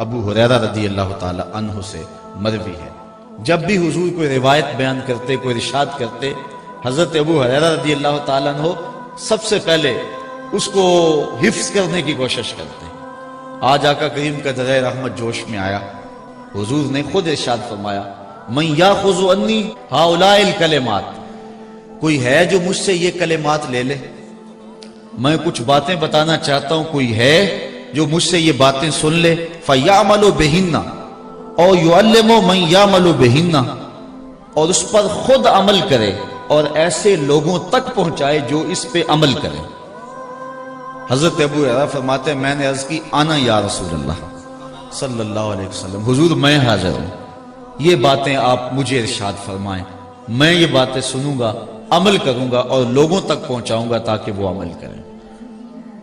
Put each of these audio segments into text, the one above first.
ابو ہریرہ رضی اللہ تعالی عنہ سے مروی ہے، جب بھی حضور کوئی روایت بیان کرتے، کوئی ارشاد کرتے، حضرت ابو ہریرہ رضی اللہ تعالی عنہ سب سے پہلے اس کو حفظ کرنے کی کوشش کرتے ہیں۔ آج آقا کریم کا درہ رحمت جوش میں آیا، حضور نے خود ارشاد فرمایا من یاخذ عنی ہؤلاء الکلمات، کوئی ہے جو مجھ سے یہ کلمات لے لے، میں کچھ باتیں بتانا چاہتا ہوں، کوئی ہے جو مجھ سے یہ باتیں سن لے، فیعمل بہن اور یعلم من یعمل بہن، اور اس پر خود عمل کرے اور ایسے لوگوں تک پہنچائے جو اس پہ عمل کرے۔ حضرت ابو ہریرہ فرماتے ہیں میں نے عرض کی انا یا رسول اللہ صلی اللہ علیہ وسلم، حضور میں حاضر ہوں، یہ باتیں آپ مجھے ارشاد فرمائیں، میں یہ باتیں سنوں گا، عمل کروں گا اور لوگوں تک پہنچاؤں گا تاکہ وہ عمل کریں۔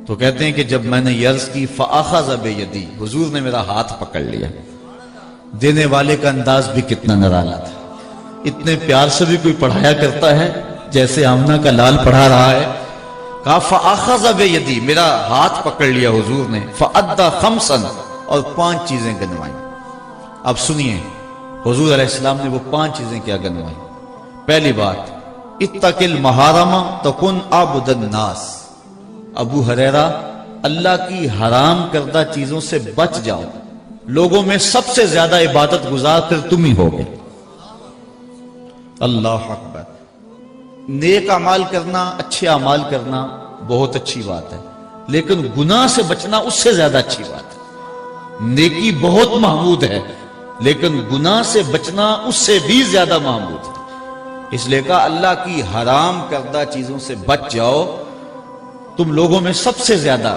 تو کہتے ہیں کہ جب میں نے یہ عرض کی فاخذ بیدی، حضور نے میرا ہاتھ پکڑ لیا۔ دینے والے کا انداز بھی کتنا نرالا تھا، اتنے پیار سے بھی کوئی پڑھایا کرتا ہے جیسے آمنہ کا لال پڑھا رہا ہے۔ کہا فاخذ بیدی، میرا ہاتھ پکڑ لیا حضور نے، فادى خمسا، اور 5 چیزیں گنوائیں۔ اب سنیے حضور علیہ السلام نے وہ 5 چیزیں کیا گنوائیں۔ پہلی بات، اتق المحارم تکن عبد الناس، ابو ہریرہ اللہ کی حرام کردہ چیزوں سے بچ جاؤ، لوگوں میں سب سے زیادہ عبادت گزار پھر تم ہی ہوگے۔ اللہ اکبر۔ نیک اعمال کرنا، اچھے اعمال کرنا بہت اچھی بات ہے، لیکن گناہ سے بچنا اس سے زیادہ اچھی بات ہے۔ نیکی بہت محمود ہے، لیکن گناہ سے بچنا اس سے بھی زیادہ محمود ہے۔ اس لیے کہا اللہ کی حرام کردہ چیزوں سے بچ جاؤ، تم لوگوں میں سب سے زیادہ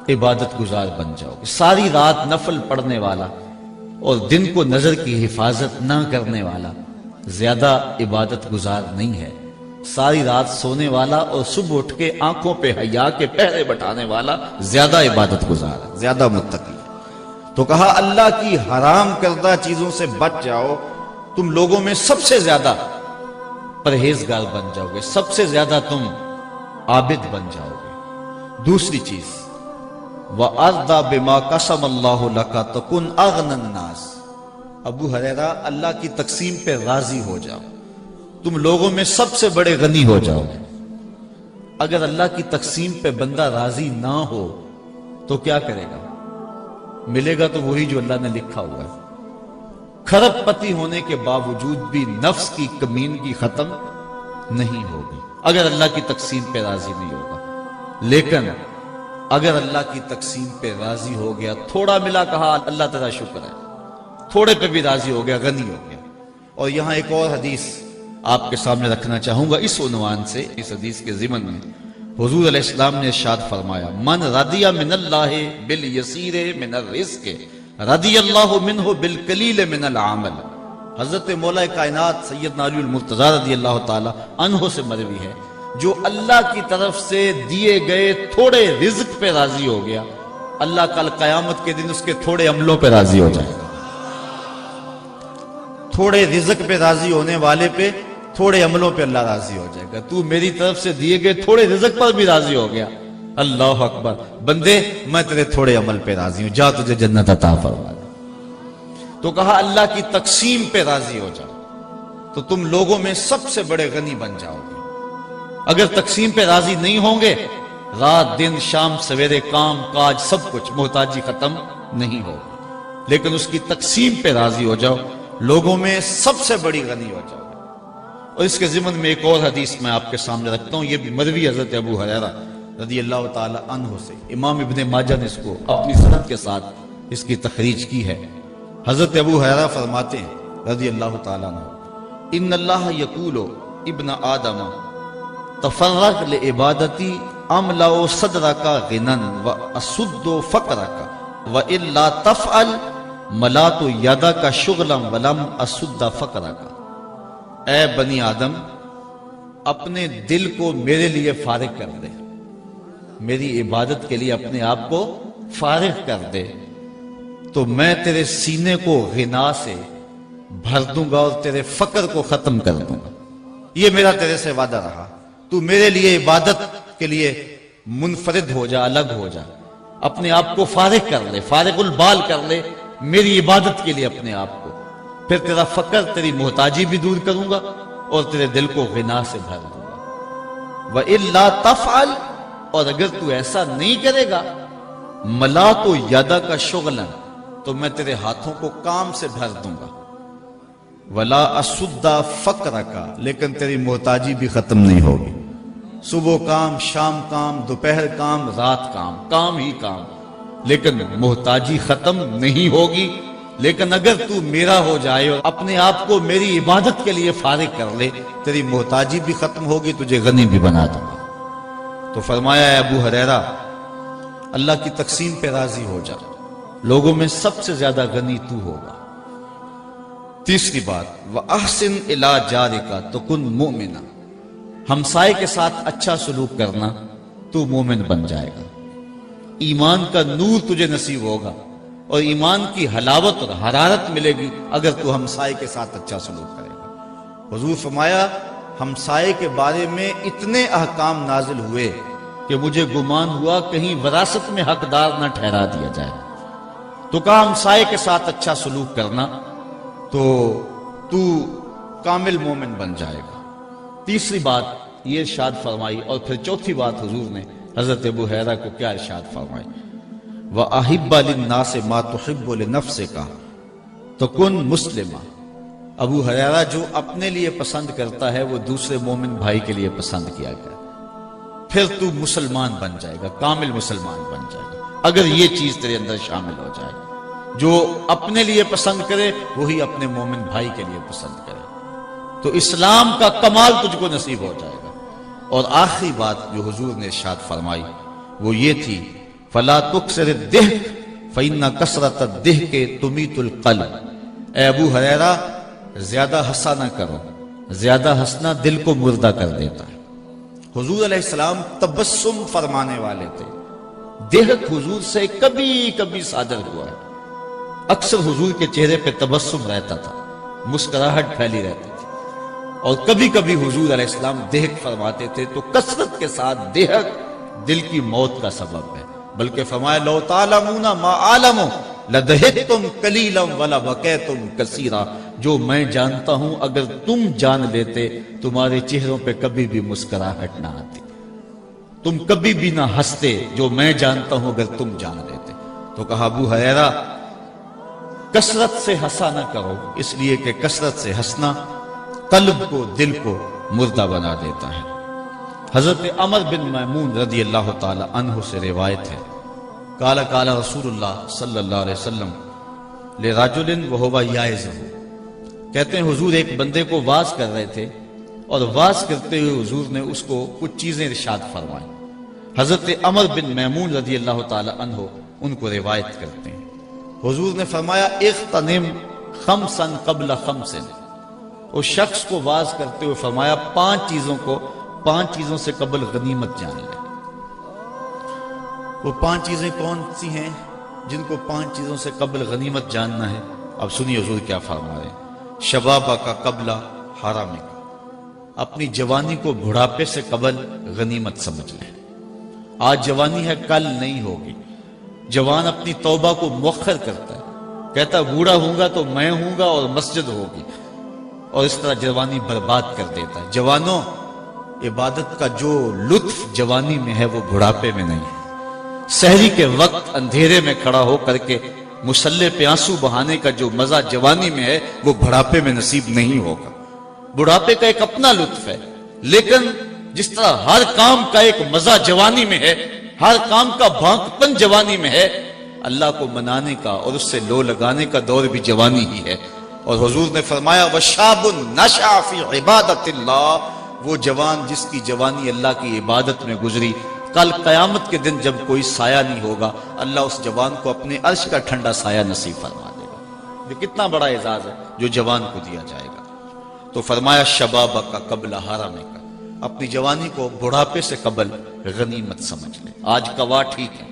عبادت گزار بن جاؤ گے۔ ساری رات نفل پڑھنے والا اور دن کو نظر کی حفاظت نہ کرنے والا زیادہ عبادت گزار نہیں ہے، ساری رات سونے والا اور صبح اٹھ کے آنکھوں پہ حیا کے پہرے بٹھانے والا زیادہ عبادت گزار ہے، زیادہ متقی ہے۔ تو کہا اللہ کی حرام کردہ چیزوں سے بچ جاؤ، تم لوگوں میں سب سے زیادہ پرہیزگار بن جاؤ گے، سب سے زیادہ تم عابد بن جاؤ گے۔ دوسری چیز، وَأَرْضَ بِمَا قَسَمَ اللَّهُ لَكَ تَكُنْ أَغْنَى النَّاسِ، ابو ہریرہ اللہ کی تقسیم پہ راضی ہو جاؤ، تم لوگوں میں سب سے بڑے غنی ہو جاؤ گے۔ اگر اللہ کی تقسیم پہ بندہ راضی نہ ہو تو کیا کرے گا؟ ملے گا تو وہی جو اللہ نے لکھا ہوا ہے۔ کھرب پتی ہونے کے باوجود بھی نفس کی کمینگی ختم نہیں ہوگی اگر اللہ کی تقسیم پہ راضی نہیں ہوگا۔ لیکن اگر اللہ کی تقسیم پہ راضی ہو گیا، تھوڑا ملا، کہا اللہ تعالیٰ شکر ہے، تھوڑے پہ بھی راضی ہو گیا، غنی ہو گیا۔ اور یہاں ایک اور حدیث آپ کے سامنے رکھنا چاہوں گا اس عنوان سے، اس حدیث کے ضمن میں حضور علیہ السلام نے ارشاد فرمایا من رضی من اللہ بالیسیر من الرزق رضی اللہ منہ بالقلیل من العمل۔ حضرت مولا کائنات سیدنا علی المرتضیٰ رضی اللہ تعالی عنہ سے مروی ہے، جو اللہ کی طرف سے دیے گئے تھوڑے رزق پہ راضی ہو گیا، اللہ کل قیامت کے دن اس کے تھوڑے عملوں پہ راضی ہو جائے گا۔ تھوڑے رزق پہ راضی ہونے والے پہ تھوڑے عملوں پہ اللہ راضی ہو جائے گا۔ تو میری طرف سے دیے گئے تھوڑے رزق پر بھی راضی ہو گیا، اللہ اکبر، بندے میں تیرے تھوڑے عمل پہ راضی ہوں، جا تجھے جنت عطا فرما دے۔ تو کہا اللہ کی تقسیم پہ راضی ہو جاؤ تو تم لوگوں میں سب سے بڑے غنی بن جاؤ گے۔ اگر تقسیم پہ راضی نہیں ہوں گے، رات دن شام سویرے کام کاج سب کچھ، محتاجی ختم نہیں ہوگی۔ لیکن اس کی تقسیم پہ راضی ہو جاؤ، لوگوں میں سب سے بڑی غنی ہو جاؤ۔ اور اس کے ضمن میں ایک اور حدیث میں آپ کے سامنے رکھتا ہوں، یہ بھی مروی حضرت ابو ہریرہ رضی اللہ تعالی عنہ سے، امام ابن ماجہ نے اس کو اپنی سند کے ساتھ اس کی تخریج کی ہے۔ حضرت ابو ہریرہ فرماتے ہیں رضی اللہ تعالی عنہ، ان اللہ یقول ابن آدم تفرغ لعبادتی املا صدرک غنا واسد فقرک والا تفعل ملات یدک شغلا ولم اسد فقرک۔ اے بنی آدم، اپنے دل کو میرے لیے فارغ کر دے، میری عبادت کے لیے اپنے آپ کو فارغ کر دے، تو میں تیرے سینے کو غنا سے بھر دوں گا اور تیرے فقر کو ختم کر دوں گا۔ یہ میرا تیرے سے وعدہ رہا، تو میرے لیے عبادت کے لیے منفرد ہو جا، الگ ہو جا، اپنے آپ کو فارغ کر لے، فارغ البال کر لے میری عبادت کے لیے اپنے آپ کو، پھر تیرا فقر، تیری محتاجی بھی دور کروں گا اور تیرے دل کو غنا سے بھر دوں گا۔ وَإِلَّا تَفْعَلْ، اور اگر تو ایسا نہیں کرے گا، مَلَأْتُ يَدَكَ شُغْلًا، تو میں تیرے ہاتھوں کو کام سے بھر دوں گا۔ وَلَا أَسُدَّ فَقْرَكَ، لیکن تیری محتاجی بھی ختم نہیں ہوگی۔ صبح کام، شام کام، دوپہر کام، رات کام، کام ہی کام، لیکن محتاجی ختم نہیں ہوگی۔ لیکن اگر تو میرا ہو جائے اور اپنے آپ کو میری عبادت کے لیے فارغ کر لے، تیری محتاجی بھی ختم ہوگی، تجھے غنی بھی بنا دوں گا۔ تو فرمایا ہے ابو ہریرہ، اللہ کی تقسیم پہ راضی ہو جا، لوگوں میں سب سے زیادہ غنی تو ہوگا۔ تیسری بات، وَأَحْسِنْ إِلَىٰ جَارِكَ تَكُنْ مُؤْمِنًا، ہمسائے کے ساتھ اچھا سلوک کرنا تو مومن بن جائے گا، ایمان کا نور تجھے نصیب ہوگا اور ایمان کی حلاوت اور حرارت ملے گی اگر تو ہمسائے کے ساتھ اچھا سلوک کرے گا۔ حضور فرمایا ہمسائے کے بارے میں اتنے احکام نازل ہوئے کہ مجھے گمان ہوا کہیں وراثت میں حقدار نہ ٹھہرا دیا جائے، تو کہا ہمسائے کے ساتھ اچھا سلوک کرنا تو کامل مومن بن جائے گا۔ تیسری بات یہ ارشاد فرمائی، اور پھر چوتھی بات حضور نے حضرت ابو ہریرہ کو کیا ارشاد فرمائی، وَأَحِبَّ لِلنَّاسِ مَا تُحِبُّ لِنَفْسِكَ تَكُنْ مُسْلِمًا، ابو ہریرہ جو اپنے لیے پسند کرتا ہے وہ دوسرے مومن بھائی کے لیے پسند کیا گیا، پھر تو مسلمان بن جائے گا، کامل مسلمان بن جائے گا اگر یہ چیز تیرے اندر شامل ہو جائے۔ جو اپنے لیے پسند کرے وہی اپنے مومن بھائی کے لیے پسند کرے، تو اسلام کا کمال تجھ کو نصیب ہو جائے گا۔ اور آخری بات جو حضور نے ارشاد فرمائی وہ یہ تھی، فَلَا تُكْسِرِ الضِّحْكَ فَإِنَّ كَثْرَةَ الضِّحْكِ تُمِيتُ الْقَلْبَ، اے ابو ہریرہ زیادہ ہنسا نہ کرو، زیادہ ہنسنا دل کو مردہ کر دیتا ہے۔ حضور علیہ السلام تبسم فرمانے والے تھے، ضحک حضور سے کبھی کبھی صادر ہوا ہے، اکثر حضور کے چہرے پہ تبسم رہتا تھا، مسکراہٹ پھیلی رہتی تھی، اور کبھی کبھی حضور علیہ السلام ضحک فرماتے تھے، تو کثرت کے ساتھ ضحک دل کی موت کا سبب ہے، بلکہ فرمایا لو تعلمون ما اعلم لضحکتم قلیلا ولبکیتم کثیرا، جو میں جانتا ہوں اگر تم جان لیتے تمہارے چہروں پہ کبھی بھی مسکراہٹ نہ آتی، تم کبھی بھی نہ ہنستے، جو میں جانتا ہوں اگر تم جان لیتے۔ تو کہا ابو ہریرہ کثرت سے ہنسا نہ کرو، اس لیے کہ کثرت سے ہنسنا قلب کو، دل کو مردہ بنا دیتا ہے۔ حضرت عمر بن میمون رضی اللہ تعالی عنہ سے روایت ہے، قال قال رسول اللہ صلی اللہ علیہ وسلم لرجل وهو یعظہ، کہتے ہیں حضور ایک بندے کو واعظ کر رہے تھے، اور واعظ کرتے ہوئے حضور نے اس کو کچھ چیزیں ارشاد فرمائیں۔ حضرت عمر بن میمون رضی اللہ تعالی عنہ ان کو روایت کرتے ہیں، حضور نے فرمایا اغتنم خمسا قبل خمس، اس شخص کو واعظ کرتے ہوئے فرمایا پانچ چیزوں سے قبل غنیمت جان لے۔ وہ 5 چیزیں کون سی ہیں جن کو 5 چیزوں سے قبل غنیمت جاننا ہے؟ اب سنیے حضور کیا فرما رہے ہیں، شبابہ کا قبل حرامہ کا، اپنی جوانی کو بڑھاپے سے قبل غنیمت سمجھ لیں۔ آج جوانی ہے کل نہیں ہوگی، جوان اپنی توبہ کو مؤخر کرتا ہے، کہتا بوڑھا ہوں گا تو میں ہوں گا اور مسجد ہوگی، اور اس طرح جوانی برباد کر دیتا ہے۔ جوانوں، عبادت کا جو لطف جوانی میں ہے وہ بڑھاپے میں نہیں ہے۔ سحری کے وقت اندھیرے میں کھڑا ہو کر کے مصلی پہ آنسو بہانے کا جو مزہ جوانی میں ہے وہ بڑھاپے میں نصیب نہیں ہوگا۔ بڑھاپے کا ایک اپنا لطف ہے، لیکن جس طرح ہر کام کا ایک مزہ جوانی میں ہے، ہر کام کا بھانکپن جوانی میں ہے، اللہ کو منانے کا اور اس سے لو لگانے کا دور بھی جوانی ہی ہے۔ اور حضور نے فرمایا وَشَابٌ نَشَأَ فِي عِبَادَةِ اللَّهِ، وہ جوان جس کی جوانی اللہ کی عبادت میں گزری، کل قیامت کے دن جب کوئی سایہ نہیں ہوگا، اللہ اس جوان کو اپنے عرش کا ٹھنڈا سایہ نصیب فرما دے گا۔ یہ کتنا بڑا اعزاز ہے جو جوان کو دیا جائے گا۔ تو فرمایا شبابہ کا قبل حرامہ کا، اپنی جوانی کو بڑھاپے سے قبل غنیمت سمجھ لے۔ آج کوا ٹھیک ہے،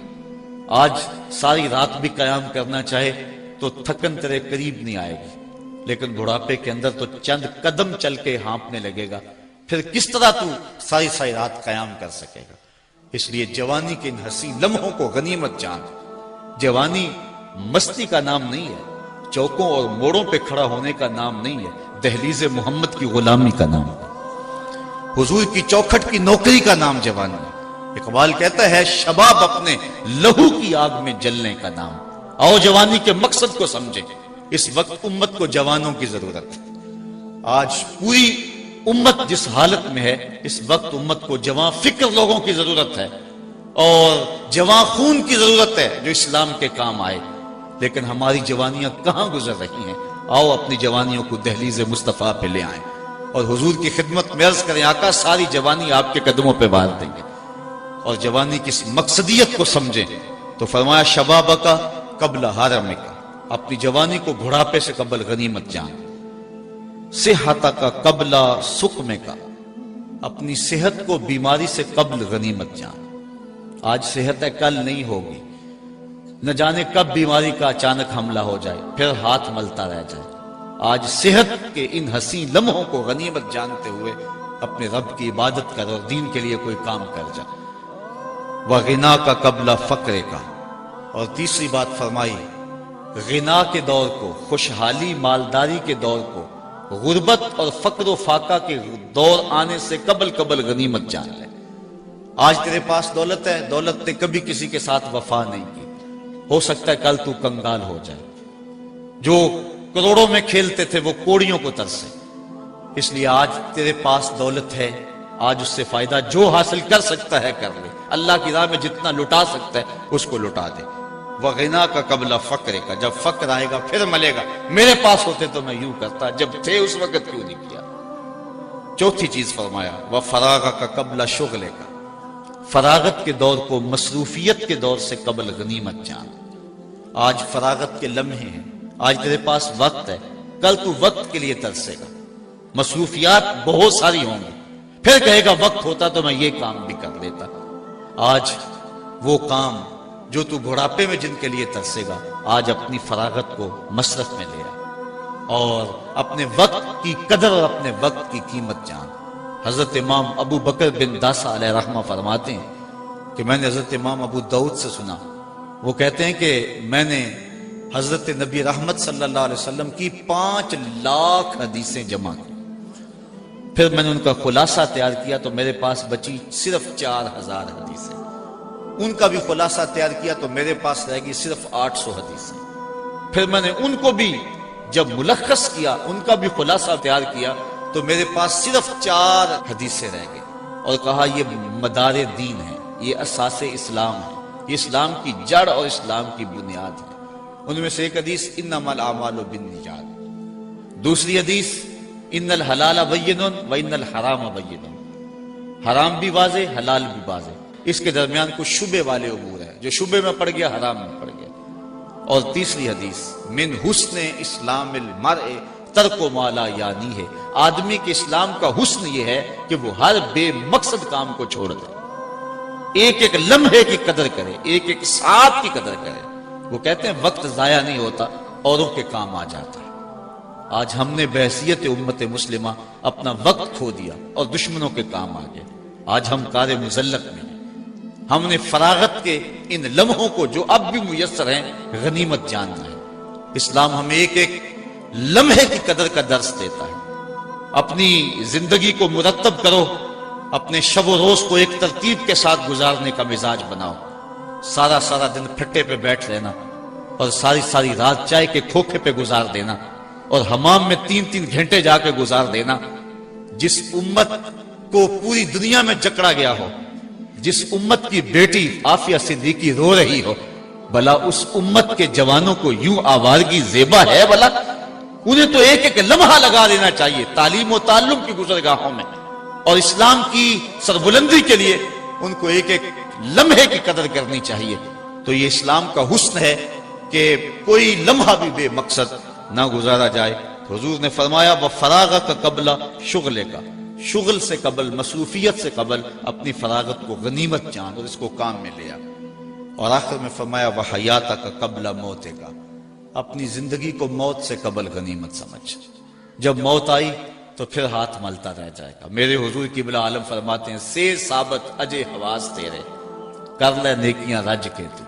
آج ساری رات بھی قیام کرنا چاہے تو تھکن تیرے قریب نہیں آئے گی، لیکن بڑھاپے کے اندر تو چند قدم چل کے ہانپنے لگے گا، پھر کس طرح تو ساری رات قیام کر سکے گا؟ اس لیے جوانی کے ان حسین لمحوں کو غنیمت جان۔ جوانی مستی کا نام نہیں ہے، چوکوں اور موڑوں پہ کھڑا ہونے کا نام نہیں ہے، دہلیز محمد کی غلامی کا نام ہے، حضور کی چوکھٹ کی نوکری کا نام جوانی ہے۔ اقبال کہتا ہے شباب اپنے لہو کی آگ میں جلنے کا نام۔ آؤ جوانی کے مقصد کو سمجھیں، اس وقت امت کو جوانوں کی ضرورت ہے۔ آج پوری امت جس حالت میں ہے، اس وقت امت کو جوان فکر لوگوں کی ضرورت ہے اور جوان خون کی ضرورت ہے جو اسلام کے کام آئے۔ لیکن ہماری جوانیاں کہاں گزر رہی ہیں؟ آؤ اپنی جوانیوں کو دہلیز مصطفیٰ پہ لے آئیں اور حضور کی خدمت میں عرض کریں آقا ساری جوانی آپ کے قدموں پہ بار دیں گے۔ اور جوانی کی مقصدیت کو سمجھیں تو فرمایا شباب کا قبل حرم کا، اپنی جوانی کو بڑھاپے سے قبل غنیمت جان۔ صحت کا قبل سقم کا، اپنی صحت کو بیماری سے قبل غنیمت جان۔ آج صحت ہے کل نہیں ہوگی، نہ جانے کب بیماری کا اچانک حملہ ہو جائے پھر ہاتھ ملتا رہ جائے۔ آج صحت کے ان حسین لمحوں کو غنیمت جانتے ہوئے اپنے رب کی عبادت کر اور دین کے لیے کوئی کام کر جا۔ وغنا کا قبل فقر کا، اور تیسری بات فرمائی غنا کے دور کو، خوشحالی مالداری کے دور کو، غربت اور فقر و فاقہ کے دور آنے سے قبل غنیمت جان لے۔ آج تیرے پاس دولت ہے، دولت نے کبھی کسی کے ساتھ وفا نہیں کی، ہو سکتا ہے کل تو کنگال ہو جائے۔ جو کروڑوں میں کھیلتے تھے وہ کوڑیوں کو ترسے۔ اس لیے آج تیرے پاس دولت ہے، آج اس سے فائدہ جو حاصل کر سکتا ہے کر لے، اللہ کی راہ میں جتنا لٹا سکتا ہے اس کو لٹا دے۔ وغنا کا قبل فقر کا، جب فقر آئے گا پھر ملے گا، میرے پاس ہوتے تو میں یوں کرتا، جب تھے اس وقت کیوں نہیں کیا۔ چوتھی چیز فرمایا وفراغ کا قبل شغل کا، فراغت کے دور کو مصروفیت کے دور سے قبل غنیمت جان۔ آج فراغت کے لمحے ہیں، آج تیرے پاس وقت ہے، کل تو وقت کے لیے ترسے گا، مصروفیات بہت ساری ہوں گی، پھر کہے گا وقت ہوتا تو میں یہ کام بھی کر لیتا۔ آج وہ کام جو تو بڑھاپے میں جن کے لیے ترسے گا، آج اپنی فراغت کو مصرف میں لے آ اور اپنے وقت کی قدر اور اپنے وقت کی قیمت جان۔ حضرت امام ابو بکر بن داسا علیہ رحمہ فرماتے ہیں کہ میں نے حضرت امام ابو داؤد سے سنا، وہ کہتے ہیں کہ میں نے حضرت نبی رحمت صلی اللہ علیہ وسلم کی 5 لاکھ حدیثیں جمع کی، پھر میں نے ان کا خلاصہ تیار کیا تو میرے پاس بچی صرف 4000 حدیثیں، ان کا بھی خلاصہ تیار کیا تو میرے پاس رہ گئی صرف 800 حدیثیں، پھر میں نے ان کو بھی جب ملخص کیا، ان کا بھی خلاصہ تیار کیا تو میرے پاس صرف 4 حدیثیں رہ گئی، اور کہا یہ مدار دین ہے، یہ اساس اسلام ہے، یہ اسلام کی جڑ اور اسلام کی بنیاد ہے۔ ان میں سے ایک حدیث انما الاعمال بالنیات، دوسری حدیث ان الحلال بین و ان الحرام بین، حرام بھی واضح حلال بھی واضح، اس کے درمیان کچھ شبے والے امور ہیں، جو شبے میں پڑ گیا حرام میں پڑ گیا۔ اور تیسری حدیث من حسن اسلام المرء ترک ما لا یعنی ہے، آدمی کے اسلام کا حسن یہ ہے کہ وہ ہر بے مقصد کام کو چھوڑ دے، ایک ایک لمحے کی قدر کرے، ایک ایک ساتھ کی قدر کرے۔ وہ کہتے ہیں وقت ضائع نہیں ہوتا، اوروں کے کام آ جاتا ہے۔ آج ہم نے بحیثیت امت مسلمہ اپنا وقت کھو دیا اور دشمنوں کے کام آ گئے، آج ہم کار مذلت میں ہیں۔ ہم نے فراغت کے ان لمحوں کو جو اب بھی میسر ہیں غنیمت جاننا ہے۔ اسلام ہمیں ایک ایک لمحے کی قدر کا درس دیتا ہے۔ اپنی زندگی کو مرتب کرو، اپنے شب و روز کو ایک ترتیب کے ساتھ گزارنے کا مزاج بناؤ۔ سارا دن پھٹے پہ بیٹھ لینا اور ساری رات چائے کے کھوکھے پہ گزار دینا اور حمام میں 3 گھنٹے جا کے گزار دینا۔ جس امت کو پوری دنیا میں جکڑا گیا ہو، جس امت کی بیٹی عافیہ صدیقی رو رہی ہو، بھلا اس امت کے جوانوں کو یوں آوارگی زیبا ہے؟ بھلا انہیں تو ایک ایک لمحہ لگا دینا چاہیے تعلیم و تعلم کی گزرگاہوں میں، اور اسلام کی سربلندی کے لیے ان کو ایک ایک لمحے کی قدر کرنی چاہیے۔ تو یہ اسلام کا حسن ہے کہ کوئی لمحہ بھی بے مقصد نہ گزارا جائے۔ حضور نے فرمایا وفراغ کا قبل شغل کا، شغل سے قبل، مصروفیت سے قبل اپنی فراغت کو غنیمت جان اور اس کو کام میں لیا۔ اور آخر میں فرمایا وحیات کا قبل موت کا، اپنی زندگی کو موت سے قبل غنیمت سمجھ، جب موت آئی تو پھر ہاتھ ملتا رہ جائے گا۔ میرے حضور قبلہ عالم فرماتے ہیں سے ثابت اجے حواس تیرے، کر لے نیکیاں رج کے تو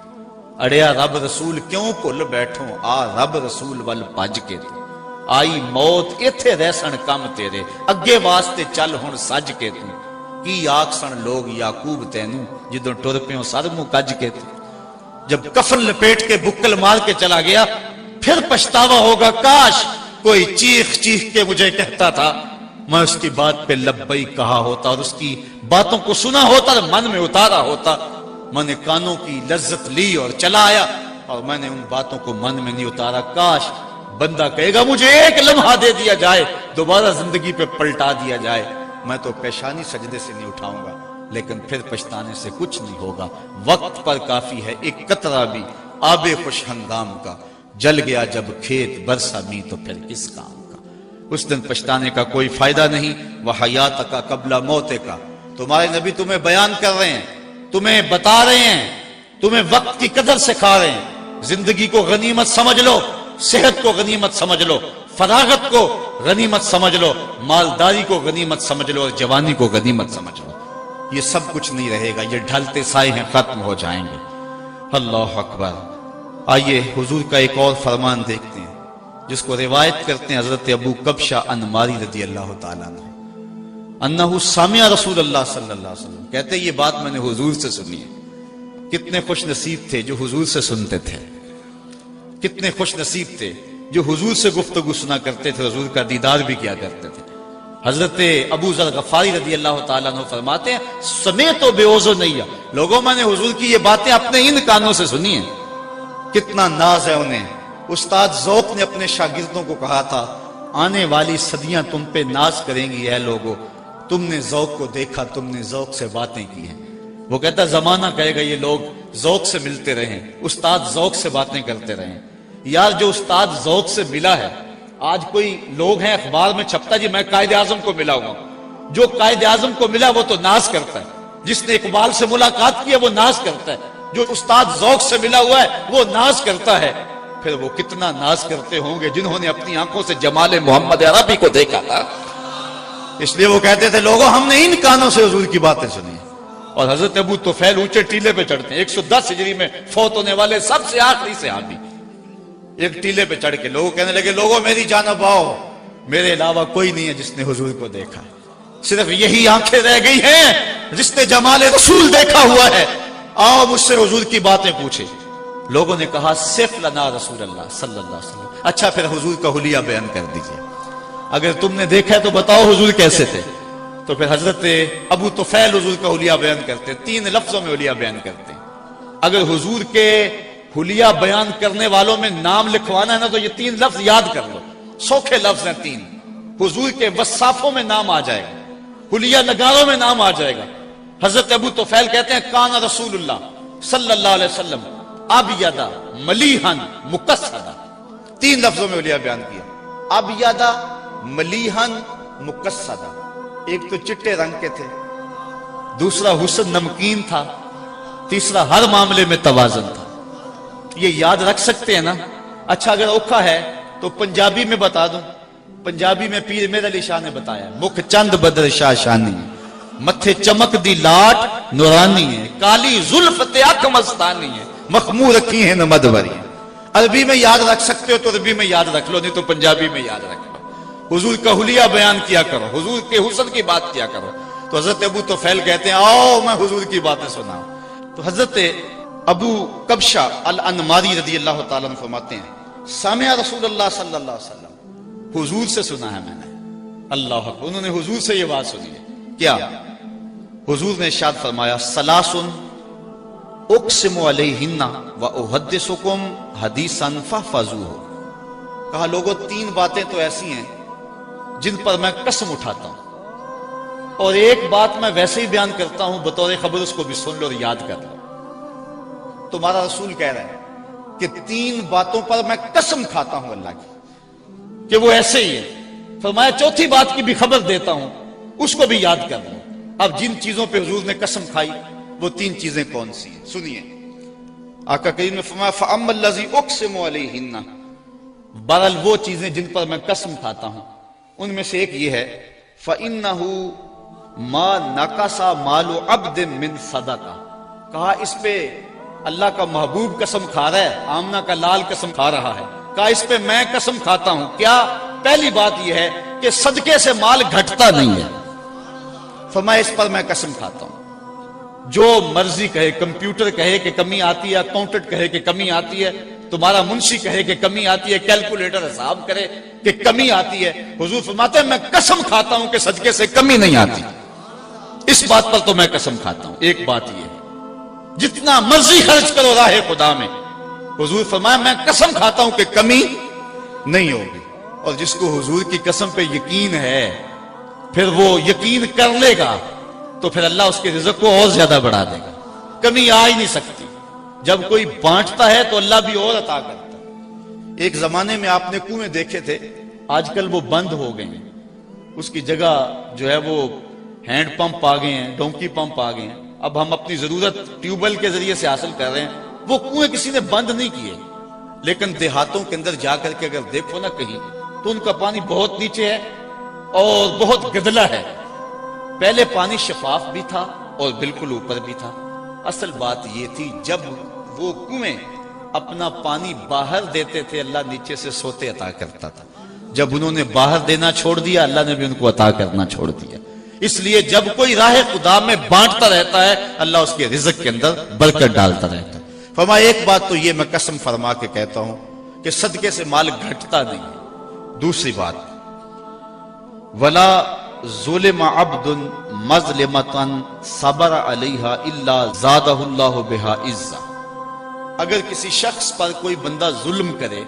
اڑیا رب رسول کیوں بھل بیٹھوں آ رب رسول ول بج کے تو آئی موت ایتھے رہسن کم تیرے اگے واسطے چل ہن سج کے تو کی آکسن لوگ یعقوب تینوں جدوں ٹر پیوں سر منہ کج کے تو جب کفن لپیٹ کے بکل مار کے چلا گیا پھر پچھتاوا ہوگا کاش کوئی چیخ چیخ کے مجھے کہتا تھا میں اس کی بات پہ لبئی کہا ہوتا اور اس کی باتوں کو سنا ہوتا اور من میں اتارا ہوتا میں نے کانوں کی لذت لی اور چلا آیا اور میں نے ان باتوں کو من میں نہیں اتارا کاش بندہ کہے گا مجھے ایک لمحہ دے دیا جائے دوبارہ زندگی پہ پلٹا دیا جائے میں تو پیشانی سجدے سے نہیں اٹھاؤں گا لیکن پھر پچھتانے سے کچھ نہیں ہوگا وقت پر کافی ہے ایک قطرہ بھی آب خوش ہنگام کا جل گیا جب کھیت برسا می تو پھر کس کام کا اس دن پچھتانے کا کوئی فائدہ نہیں وحیات کا قبل موت کا تمہارے نبی تمہیں بیان کر رہے ہیں تمہیں بتا رہے ہیں تمہیں وقت کی قدر سکھا رہے ہیں زندگی کو غنیمت سمجھ لو صحت کو غنیمت سمجھ لو فراغت کو غنیمت سمجھ لو مالداری کو غنیمت سمجھ لو اور جوانی کو غنیمت سمجھ لو یہ سب کچھ نہیں رہے گا یہ ڈھلتے سائے ہیں ختم ہو جائیں گے اللہ اکبر آئیے حضور کا ایک اور فرمان دیکھتے ہیں جس کو روایت کرتے ہیں حضرت ابو کبشہ انماری رضی اللہ تعالیٰ عنہ انہو سامع رسول اللہ صلی اللہ علیہ وسلم کہتے ہیں یہ بات میں نے حضور سے سنی ہے کتنے خوش نصیب تھے جو حضور سے سنتے تھے کتنے خوش نصیب تھے جو حضور سے گفتگو سنا کرتے تھے حضور کا دیدار بھی کیا کرتے تھے حضرت ابو ذر غفاری رضی اللہ تعالیٰ عنہ فرماتے ہیں سمیت و بے اوزو نہیں لوگوں میں نے حضور کی یہ باتیں اپنے ان کانوں سے سنی ہیں کتنا ناز ہے انہیں استاد ذوق نے اپنے شاگردوں کو کہا تھا آنے والی صدیاں تم پہ ناز کریں گی اے لوگو تم نے ذوق کو دیکھا تم نے ذوق سے باتیں کی ہیں وہ کہتا زمانہ کہے گا یہ لوگ ذوق سے ملتے رہیں استاد ذوق سے باتیں کرتے رہیں یار جو استاد ذوق سے ملا ہے آج کوئی لوگ ہیں اخبار میں چھپتا جی میں قائد اعظم کو ملا ہوں جو قائد اعظم کو ملا وہ تو ناز کرتا ہے جس نے اقبال سے ملاقات کی ہے وہ ناز کرتا ہے جو استاد ذوق سے ملا ہوا ہے وہ ناز کرتا ہے پھر وہ کتنا ناز کرتے ہوں گے جنہوں نے اپنی آنکھوں سے جمال محمد عربی کو دیکھا تھا اس لیے وہ کہتے تھے لوگوں ہم نے ان کانوں سے حضور کی باتیں سنی اور حضرت ابو طفیل اونچے ٹیلے پہ چڑھتے ہیں 110 ہجری میں فوت ہونے والے سب سے آخری صحابی ایک ٹیلے پہ چڑھ کے لوگوں کہنے لگے لوگوں میری جانب آؤ میرے علاوہ کوئی نہیں ہے جس نے حضور کو دیکھا صرف یہی آنکھیں رہ گئی ہیں جس نے جمال رسول دیکھا ہوا ہے آؤ مجھ سے حضور کی باتیں پوچھے لوگوں نے کہا صف لنا رسول اللہ صلی اللہ علیہ وسلم اچھا پھر حضور کا حلیہ بیان کر دیجئے اگر تم نے دیکھا ہے تو بتاؤ حضور کیسے تھے تو پھر حضرت ابو طفیل حضور کا حلیہ بیان کرتے ہیں 3 لفظوں میں حلیہ بیان کرتے ہیں اگر حضور کے حلیہ بیان کرنے والوں میں نام لکھوانا ہے نا تو یہ 3 لفظ یاد کر لو سوکھے لفظ ہیں 3 حضور کے وصافوں میں نام آ جائے گا حلیہ نگاروں میں نام آ جائے گا حضرت ابو طفیل کہتے ہیں کان رسول اللہ صلی اللہ علیہ وسلم ابیض ملیحن مقصدا 3 لفظوں میں حلیہ بیان کیا ابیض ملیحن مقصدا ایک تو چٹے رنگ کے تھے دوسرا حسن نمکین تھا تیسرا ہر معاملے میں توازن تھا یہ یاد رکھ سکتے ہیں نا اچھا اگر اوکھا ہے تو پنجابی میں بتا دوں پنجابی میں پیر میر علی شاہ نے بتایا مکھ چند بدر شاہ شانی متھے چمک دی لاٹ نورانی ہے کالی زلف تے اکھ مستانی ہے مخمور رکھی ہیں نمدوری عربی میں یاد رکھ سکتے ہو تو عربی میں یاد رکھ لو نہیں تو پنجابی میں یاد رکھ لو حضور کا حلیہ بیان کیا کرو حضور کے حسن کی بات کیا کرو تو حضرت ابو طفیل کہتے ہیں آؤ میں حضور کی باتیں سناؤں تو حضرت ابو کبشہ الانماری رضی اللہ تعالیٰ عنہ فرماتے ہیں سامع رسول اللہ صلی اللہ علیہ وسلم حضور سے سنا ہے میں نے اللہ اکبر انہوں نے حضور سے یہ بات سنی ہے کیا حضور نے ارشاد فرمایا سلاسن اقسم علیہن و احدثکم حدیثا فاحفظوہ کہا لوگوں 3 باتیں تو ایسی ہیں جن پر میں قسم اٹھاتا ہوں اور ایک بات میں ویسے ہی بیان کرتا ہوں بطور خبر اس کو بھی سن لو اور یاد کر لو تمہارا رسول کہہ رہا ہے کہ 3 باتوں پر میں قسم کھاتا ہوں اللہ کی کہ وہ ایسے ہی ہے فرمایا چوتھی بات کی بھی خبر دیتا ہوں اس کو بھی یاد کر لو اب جن چیزوں پہ حضور نے قسم کھائی وہ 3 چیزیں کون سی ہیں سنیے آقا کریم نے فرمایا فَأَمَّا الَّذِي أُقْسِمُ عَلَيْهِنَّ بہرحال وہ چیزیں جن پر میں قسم کھاتا ہوں ان میں سے ایک یہ ہے فَإِنَّهُ مَا نَقَصَ مَالُ عَبْدٍ مِّن صَدَقَةٍ کہا اس پہ اللہ کا محبوب قسم کھا رہا ہے، آمنہ کا لال قسم کھا رہا ہے، کہا اس پہ میں قسم کھاتا ہوں۔ کیا؟ پہلی بات یہ ہے کہ صدقے سے مال گھٹتا نہیں ہے۔ فرمایا اس پر میں قسم کھاتا ہوں۔ جو مرضی کہے، کمپیوٹر کہے کہ کمی آتی ہے، اکاؤنٹنٹ کہے کہ کمی آتی ہے، تمہارا منشی کہے کہ کمی آتی ہے، کیلکولیٹر حساب کرے کہ کمی آتی ہے، حضور فرماتے ہیں میں قسم کھاتا ہوں کہ صدقے سے کمی نہیں آتی۔ اس بات پر تو میں قسم کھاتا ہوں۔ ایک بات یہ ہے، جتنا مرضی خرچ کرو راہ خدا میں، حضور فرمایا میں قسم کھاتا ہوں کہ کمی نہیں ہوگی۔ اور جس کو حضور کی قسم پہ یقین ہے، پھر وہ یقین کر لے گا تو پھر اللہ اس کے رزق کو اور زیادہ بڑھا دے گا، کمی آ ہی نہیں سکتی۔ جب کوئی بانٹتا ہے تو اللہ بھی اور عطا کرتا ہے۔ ایک زمانے میں آپ نے کنویں دیکھے تھے، آج کل وہ بند ہو گئے ہیں، اس کی جگہ جو ہے وہ ہینڈ پمپ آ گئے ہیں، ڈونکی پمپ آ گئے ہیں۔ اب ہم اپنی ضرورت ٹیوب ویل کے ذریعے سے حاصل کر رہے ہیں۔ وہ کنویں کسی نے بند نہیں کیے، لیکن دیہاتوں کے اندر جا کر کے اگر دیکھو نا کہیں تو ان کا پانی بہت نیچے ہے اور بہت گدلا ہے۔ پہلے پانی شفاف بھی تھا اور بالکل اوپر بھی تھا۔ اصل بات یہ تھی جب وہ کنویں اپنا پانی باہر دیتے تھے اللہ نیچے سے سوتے عطا کرتا تھا، جب انہوں نے باہر دینا چھوڑ دیا اللہ نے بھی ان کو عطا کرنا چھوڑ دیا۔ اس لیے جب کوئی راہ خدا میں بانٹتا رہتا ہے اللہ اس کے رزق کے اندر برکت ڈالتا رہتا ہے۔ فرمایا ایک بات تو یہ میں قسم فرما کے کہتا ہوں کہ صدقے سے مال گھٹتا نہیں ہے۔ دوسری بات، ولا ظلم عبد مظلمۃ صبر علیہا الا زادہ اللہ بہا عزا۔ اگر کسی شخص پر کوئی بندہ ظلم کرے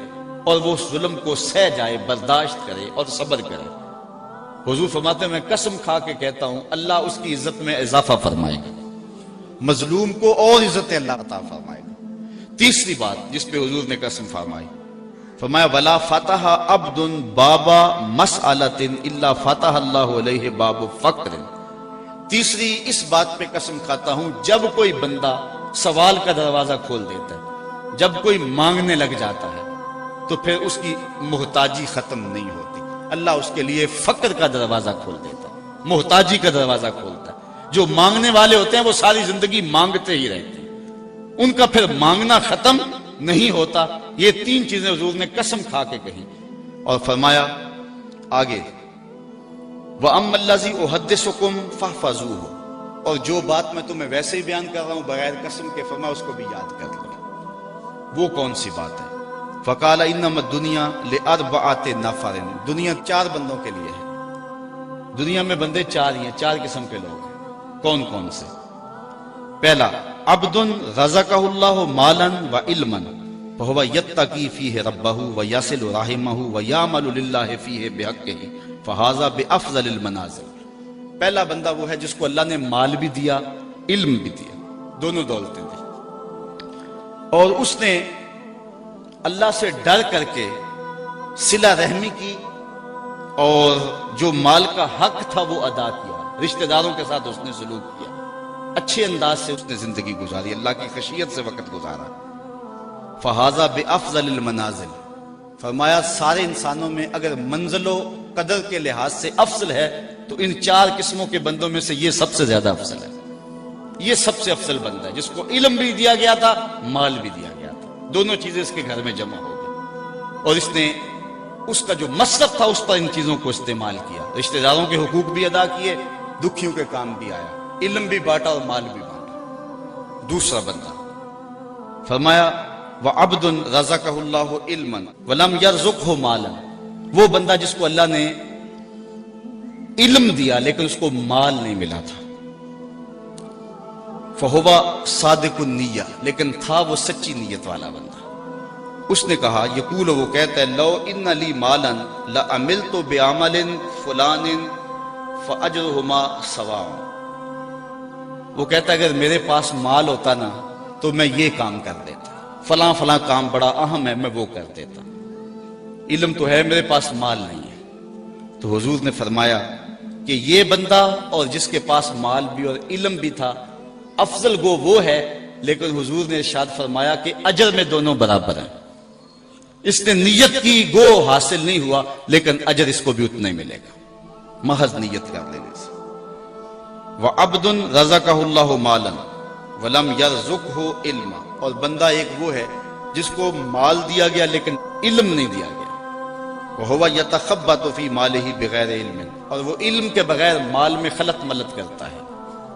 اور وہ ظلم کو سہ جائے، برداشت کرے اور صبر کرے، حضور فرماتے ہیں میں قسم کھا کے کہتا ہوں اللہ اس کی عزت میں اضافہ فرمائے گا، مظلوم کو اور عزت اللہ عطا فرمائے گا۔ تیسری بات جس پہ حضور نے قسم فرمائی، فرمایا ولا فتح عبد بابا مسألۃ الا فتح اللہ علیہ باب فقر۔ تیسری اس بات پہ قسم کھاتا ہوں جب کوئی بندہ سوال کا دروازہ کھول دیتا ہے، جب کوئی مانگنے لگ جاتا ہے تو پھر اس کی محتاجی ختم نہیں ہوتی، اللہ اس کے لیے فقر کا دروازہ کھول دیتا ہے، محتاجی کا دروازہ کھولتا ہے۔ جو مانگنے والے ہوتے ہیں وہ ساری زندگی مانگتے ہی رہتے ہیں، ان کا پھر مانگنا ختم نہیں ہوتا۔ یہ تین چیزیں حضور نے قسم کھا کے کہی اور فرمایا آگے وَأَمَّا الَّذِي أُحَدِّثُكُمْ فَاحْفَظُوهُ، اور جو بات میں تمہیں ویسے ہی بیان کر رہا ہوں بغیر قسم کے، فرمایا اس کو بھی یاد کر لو۔ وہ کون سی بات ہے؟ فَقَالَ إِنَّمَا الدُّنْيَا لِأَرْبَعَةِ نَفَرٍ، دنیا 4 بندوں کے لیے ہے۔ دنیا میں بندے 4 ہی ہیں، 4 قسم کے لوگ ہیں۔ کون کون سے؟ پہلا، عبد رزقہ اللہ مالا وعلما فہو یتقی فیہ ربہ ویصل رحمہ ویعمل للہ فیہ بحقہ فہذا بافضل المنازل۔ پہلا بندہ وہ ہے جس کو اللہ نے مال بھی دیا، علم بھی دیا، دونوں دولتیں دی، اور اس نے اللہ سے ڈر کر کے صلہ رحمی کی اور جو مال کا حق تھا وہ ادا کیا، رشتہ داروں کے ساتھ اس نے سلوک کیا، اچھے انداز سے اس نے زندگی گزاری، اللہ کی خشیت سے وقت گزارا۔ فہذا بافضل المنازل، فرمایا سارے انسانوں میں اگر منزل و قدر کے لحاظ سے افضل ہے تو ان 4 قسموں کے بندوں میں سے یہ سب سے زیادہ افضل ہے۔ یہ سب سے افضل بندہ ہے جس کو علم بھی دیا گیا تھا، مال بھی دیا گیا تھا، دونوں چیزیں اس کے گھر میں جمع ہو گئی، اور اس نے اس کا جو مصرف تھا اس پر ان چیزوں کو استعمال کیا، رشتہ داروں کے حقوق بھی ادا کیے، دکھیوں کے کام بھی آیا، علم بھی بانٹا اور مال بھی بانٹا۔ دوسرا بندہ فرمایا وعبد رزقہ اللہ علما ولم یرزقہ مالا، وہ بندہ جس کو اللہ نے علم دیا لیکن اس کو مال نہیں ملا تھا، فہو صادق النیہ، لیکن تھا وہ سچی نیت والا بندہ۔ اس نے کہا یقول، وہ کہتا ہے لو ان لی مالا لعملت بعمل فلان فاجرہما سواء، وہ کہتا ہے اگر میرے پاس مال ہوتا نا تو میں یہ کام کر دیتا، فلاں فلاں کام بڑا اہم ہے میں وہ کر دیتا، علم تو ہے میرے پاس مال نہیں ہے۔ تو حضور نے فرمایا کہ یہ بندہ اور جس کے پاس مال بھی اور علم بھی تھا افضل گو وہ ہے، لیکن حضور نے ارشاد فرمایا کہ اجر میں دونوں برابر ہیں۔ اس نے نیت کی گو حاصل نہیں ہوا لیکن اجر اس کو بھی اتنا ہی ملے گا، محض نیت کر لینے سے۔ وعبد رزقہ اللہ مالا وَلَمْ يَرْزُقْهُ عِلْمًا، اور بندہ ایک وہ ہے جس کو مال دیا گیا لیکن علم نہیں دیا گیا. وَهُوَ يَتَخَبَّطُ فِي مَالِهِ بِغَيْرِ عِلْمٍ، اور وہ علم کے بغیر مال میں خلط ملط کرتا ہے.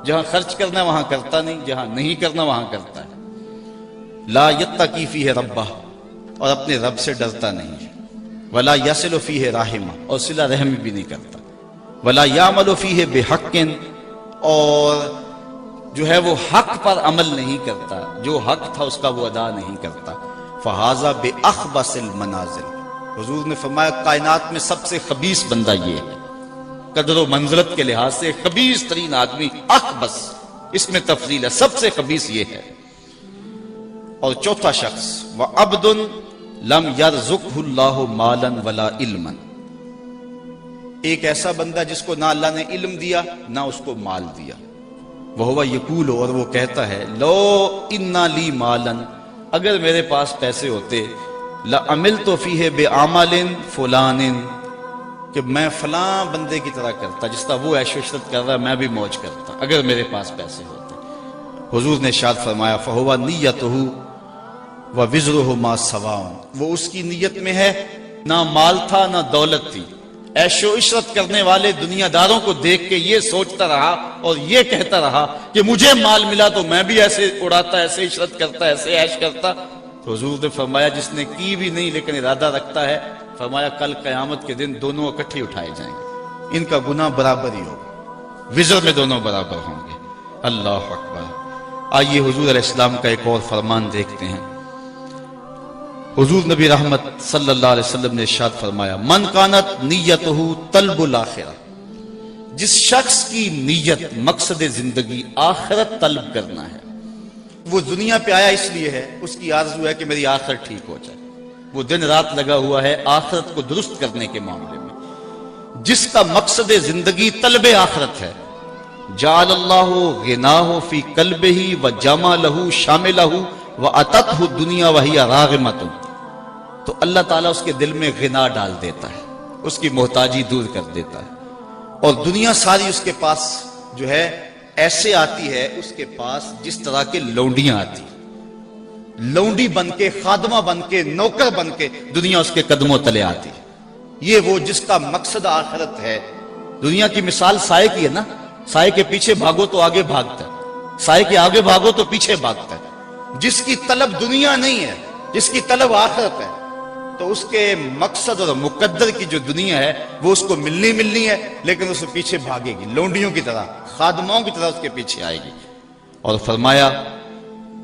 جہاں خرچ کرنا ہے وہاں کرتا نہیں، جہاں نہیں کرنا وہاں کرتا ہے. لا يتقی فیہ ربہ، اور اپنے رب سے ڈرتا نہیں ہے. ولا یصل فیہ راحمہ، اور صلہ رحمی بھی نہیں کرتا. ولا یعمل فیہ بحق، اور جو ہے وہ حق پر عمل نہیں کرتا، جو حق تھا اس کا وہ ادا نہیں کرتا. فہذا باخبث المنازل، حضور نے فرمایا کائنات میں سب سے خبیث بندہ یہ ہے. قدر و منزلت کے لحاظ سے خبیث ترین آدمی اخبث، اس میں تفضیل ہے، سب سے خبیث یہ ہے. اور چوتھا شخص وعبد لم یرزقہ اللہ مالا ولا علما، ایک ایسا بندہ جس کو نہ اللہ نے علم دیا نہ اس کو مال دیا. وہو یقول، اور وہ کہتا ہے لو ان لی مالا، اگر میرے پاس پیسے ہوتے لعملت فیہ بعمل فلان، کہ میں فلاں بندے کی طرح کرتا جس طرح وہ عیش و عشرت کر رہا ہے میں بھی موج کرتا اگر میرے پاس پیسے ہوتے. حضور نے ارشاد فرمایا فہو نیتہ ووزرہ ما سواء، وہ اس کی نیت میں ہے، نہ مال تھا نہ دولت تھی. عیش و عشرت کرنے والے دنیا داروں کو دیکھ کے یہ سوچتا رہا اور یہ کہتا رہا کہ مجھے مال ملا تو میں بھی ایسے اڑاتا، ایسے عشرت کرتا، ایسے عیش کرتا. تو حضور نے فرمایا جس نے کی بھی نہیں لیکن ارادہ رکھتا ہے، فرمایا کل قیامت کے دن دونوں اکٹھے اٹھائے جائیں گے، ان کا گناہ برابر ہی ہوگا، وزر میں دونوں برابر ہوں گے. اللہ اکبر. آئیے حضور علیہ السلام کا ایک اور فرمان دیکھتے ہیں. حضور نبی رحمت صلی اللہ علیہ وسلم نے ارشاد فرمایا من کانت نیتہ طلب الاخرہ، جس شخص کی نیت مقصد زندگی آخرت طلب کرنا ہے، وہ دنیا پہ آیا اس لیے ہے، اس کی آرزو ہے کہ میری آخرت ٹھیک ہو جائے، وہ دن رات لگا ہوا ہے آخرت کو درست کرنے کے معاملے میں. جس کا مقصد زندگی طلب آخرت ہے، جعل اللہ غناہ فی قلبہ وجمع لہ شاملہ واتتہ الدنیا وہی راغمۃ، تو اللہ تعالیٰ اس کے دل میں غنا ڈال دیتا ہے، اس کی محتاجی دور کر دیتا ہے، اور دنیا ساری اس کے پاس جو ہے ایسے آتی ہے اس کے پاس جس طرح کے لونڈیاں آتی، لونڈی بن کے، خادمہ بن کے، نوکر بن کے دنیا اس کے قدموں تلے آتی. یہ وہ جس کا مقصد آخرت ہے. دنیا کی مثال سائے کی ہے نا، سائے کے پیچھے بھاگو تو آگے بھاگتا ہے، سائے کے آگے بھاگو تو پیچھے بھاگتا ہے. جس کی طلب دنیا نہیں ہے، جس کی طلب آخرت ہے، تو اس کے مقصد اور مقدر کی جو دنیا ہے وہ اس کو ملنی ہے، لیکن اس کے پیچھے بھاگے گی، لونڈیوں کی طرح، خادموں کی طرح اس کے پیچھے آئے گی. اور فرمایا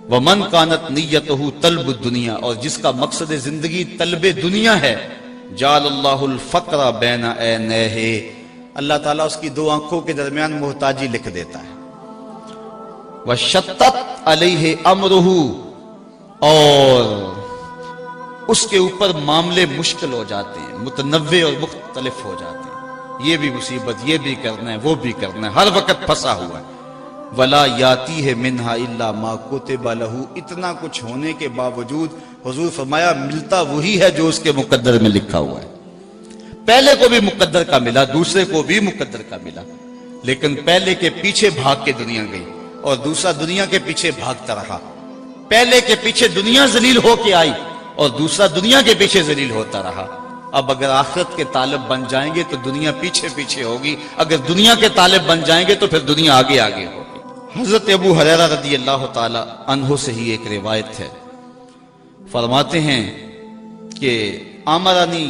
ومن کانت نیتہ طلب الدنیا، اور جس کا مقصد زندگی طلب دنیا ہے، جعل اللہ الفقر بین عینیہ، اللہ تعالیٰ اس کی دو آنکھوں کے درمیان محتاجی لکھ دیتا ہے. وشتت علیہ امرہ، اور اس کے اوپر معاملے مشکل ہو جاتے ہیں، متنوع اور مختلف ہو جاتے ہیں، یہ بھی مصیبت، یہ بھی کرنا ہے، وہ بھی کرنا ہے، ہر وقت پھنسا ہوا ہے. ولا یاتیہ منہا الا ما کتب لہ، اتنا کچھ ہونے کے باوجود حضور فرمایا ملتا وہی ہے جو اس کے مقدر میں لکھا ہوا ہے. پہلے کو بھی مقدر کا ملا، دوسرے کو بھی مقدر کا ملا، لیکن پہلے کے پیچھے بھاگ کے دنیا گئی اور دوسرا دنیا کے پیچھے بھاگتا رہا. پہلے کے پیچھے دنیا ذلیل ہو کے آئی اور دوسرا دنیا کے پیچھے ذلیل ہوتا رہا. اب اگر آخرت کے طالب بن جائیں گے تو دنیا پیچھے پیچھے ہوگی، اگر دنیا کے طالب بن جائیں گے تو پھر دنیا آگے آگے ہوگی. حضرت ابو ہریرہ رضی اللہ تعالی عنہ سے ہی ایک روایت ہے، فرماتے ہیں کہ امرنی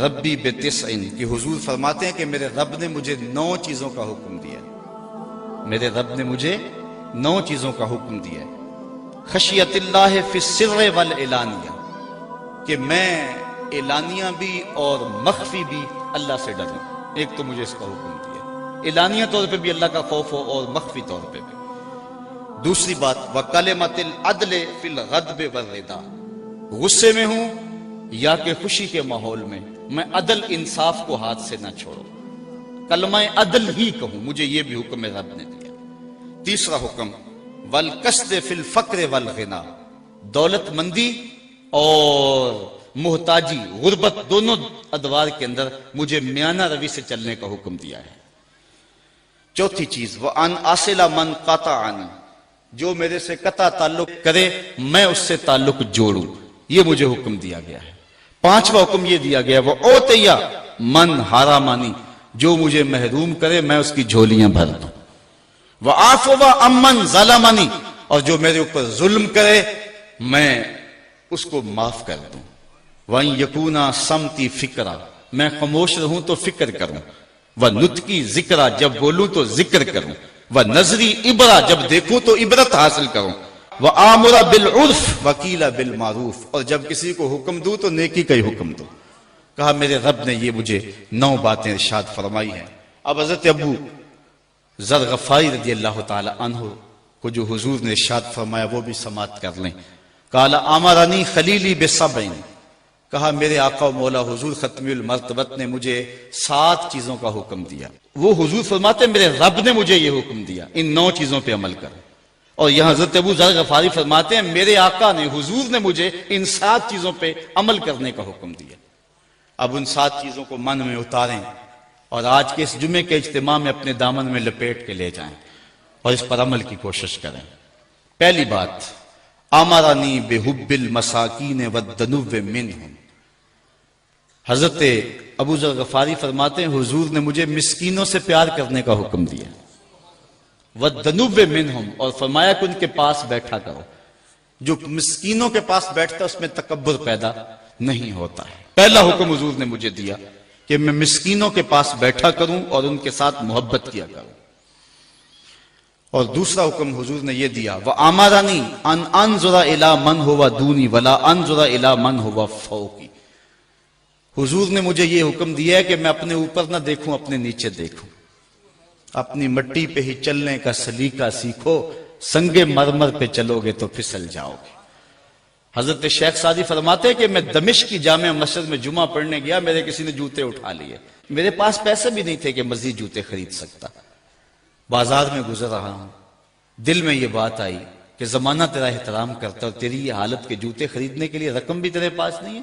ربی بتسع، کہ حضور فرماتے ہیں کہ میرے رب نے مجھے 9 چیزوں کا حکم دیا، میرے رب نے مجھے 9 چیزوں کا حکم دیا. خشیت اللہ فی السر والعلانیہ، کہ میں اعلانیہ بھی اور مخفی بھی اللہ سے ڈروں. ایک تو مجھے اس کا حکم دیا، اعلانیہ طور پہ بھی اللہ کا خوف ہو اور مخفی طور پہ بھی. دوسری بات وکلمۃ العدل فی الغضب والرضا، غصے میں ہوں یا کہ خوشی کے ماحول میں عدل انصاف کو ہاتھ سے نہ چھوڑوں، کلمہ عدل ہی کہوں، مجھے یہ بھی حکم رب نے دیا. تیسرا حکم والقصد فی الفقر والغنا، دولت مندی اور محتاجی، غربت، دونوں ادوار کے اندر مجھے میانہ روی سے چلنے کا حکم دیا ہے. چوتھی چیز وان اصل من قطعنی، جو میرے سے قطع تعلق کرے میں اس سے تعلق جوڑوں، یہ مجھے حکم دیا گیا ہے۔ پانچواں حکم یہ دیا گیا، وہ اوتیا من حرامانی، جو مجھے محروم کرے میں اس کی جھولیاں بھر دوں، وعفو عمن ظلمنی، اور جو میرے اوپر ظلم کرے میں اس کو معاف کر دوں، وَإِن يَكُونَ صَمْتِي فِكْرًا، میں خاموش رہوں تو فکر کروں، وَنُطْقِي ذِكْرًا، جب بولوں تو ذکر کروں، وَنَظْرِي عِبْرًا، جب دیکھوں تو عبرت حاصل کروں، وَآمُرَ بِالْعُرْفِ وَقِيلَ بِالْمَعْرُوفِ، اور جب کسی کو حکم دوں تو نیکی کا ہی حکم دوں۔ کہا میرے رب نے یہ مجھے 9 باتیں ارشاد فرمائی ہیں۔ اب حضرت ابو ذر غفاری رضی اللہ تعالی عنہ کو جو حضور نے ارشاد فرمایا وہ بھی سماعت کر لیں۔ قال امرنی خلیلی بسبع، کہا میرے آقا و مولا حضور ختمی المرتبت نے مجھے 7 چیزوں کا حکم دیا۔ وہ حضور فرماتے ہیں میرے رب نے مجھے یہ حکم دیا، ان 9 چیزوں پہ عمل کر۔ اور یہاں حضرت ابو ذر غفاری فرماتے ہیں میرے آقا نے، حضور نے مجھے ان 7 چیزوں پہ عمل کرنے کا حکم دیا۔ اب ان 7 چیزوں کو من میں اتاریں اور آج کے اس جمعے کے اجتماع میں اپنے دامن میں لپیٹ کے لے جائیں اور اس پر عمل کی کوشش کریں۔ پہلی بات، امرنی بحب المساکین والدنو منہم، حضرت ابو ذر غفاری فرماتے ہیں حضور نے مجھے مسکینوں سے پیار کرنے کا حکم دیا، والدنو منہم، اور فرمایا کہ ان کے پاس بیٹھا کرو۔ جو مسکینوں کے پاس بیٹھتا ہے اس میں تکبر پیدا نہیں ہوتا ہے۔ پہلا حکم حضور نے مجھے دیا کہ میں مسکینوں کے پاس بیٹھا کروں اور ان کے ساتھ محبت کیا کروں۔ اور دوسرا حکم حضور نے یہ دیا، وَآمَرَنِي أَنْ أَنْظُرَ إِلَى مَنْ هُوَ دُونِي وَلَا أَنْظُرَ إِلَى مَنْ هُوَ فَوْقِي، حضور نے مجھے یہ حکم دیا ہے کہ میں اپنے اوپر نہ دیکھوں، اپنے نیچے دیکھوں۔ اپنی مٹی پہ ہی چلنے کا سلیقہ سیکھو، سنگ مرمر پہ چلو گے تو پھسل جاؤ گے۔ حضرت شیخ سعدی فرماتے ہیں کہ میں دمشق کی جامع مسجد میں جمعہ پڑھنے گیا، میرے کسی نے جوتے اٹھا لیے، میرے پاس پیسے بھی نہیں تھے کہ مزید جوتے خرید سکتا۔ بازار میں گزر رہا ہوں، دل میں یہ بات آئی کہ زمانہ تیرا احترام کرتا اور تیری یہ حالت کے جوتے خریدنے کے لیے رقم بھی تیرے پاس نہیں ہے۔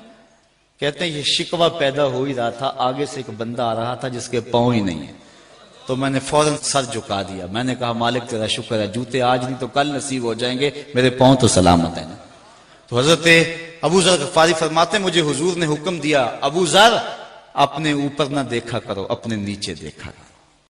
کہتے ہیں یہ شکوہ پیدا ہو ہی رہا تھا، آگے سے ایک بندہ آ رہا تھا جس کے پاؤں ہی نہیں ہے، تو میں نے فوراً سر جھکا دیا، میں نے کہا مالک تیرا شکر ہے، جوتے آج نہیں تو کل نصیب ہو جائیں گے، میرے پاؤں تو سلامت ہیں۔ تو حضرت ابو ذر غفاری فرماتے ہیں مجھے حضور نے حکم دیا ابو ذر اپنے اوپر نہ دیکھا کرو، اپنے نیچے دیکھا کرو۔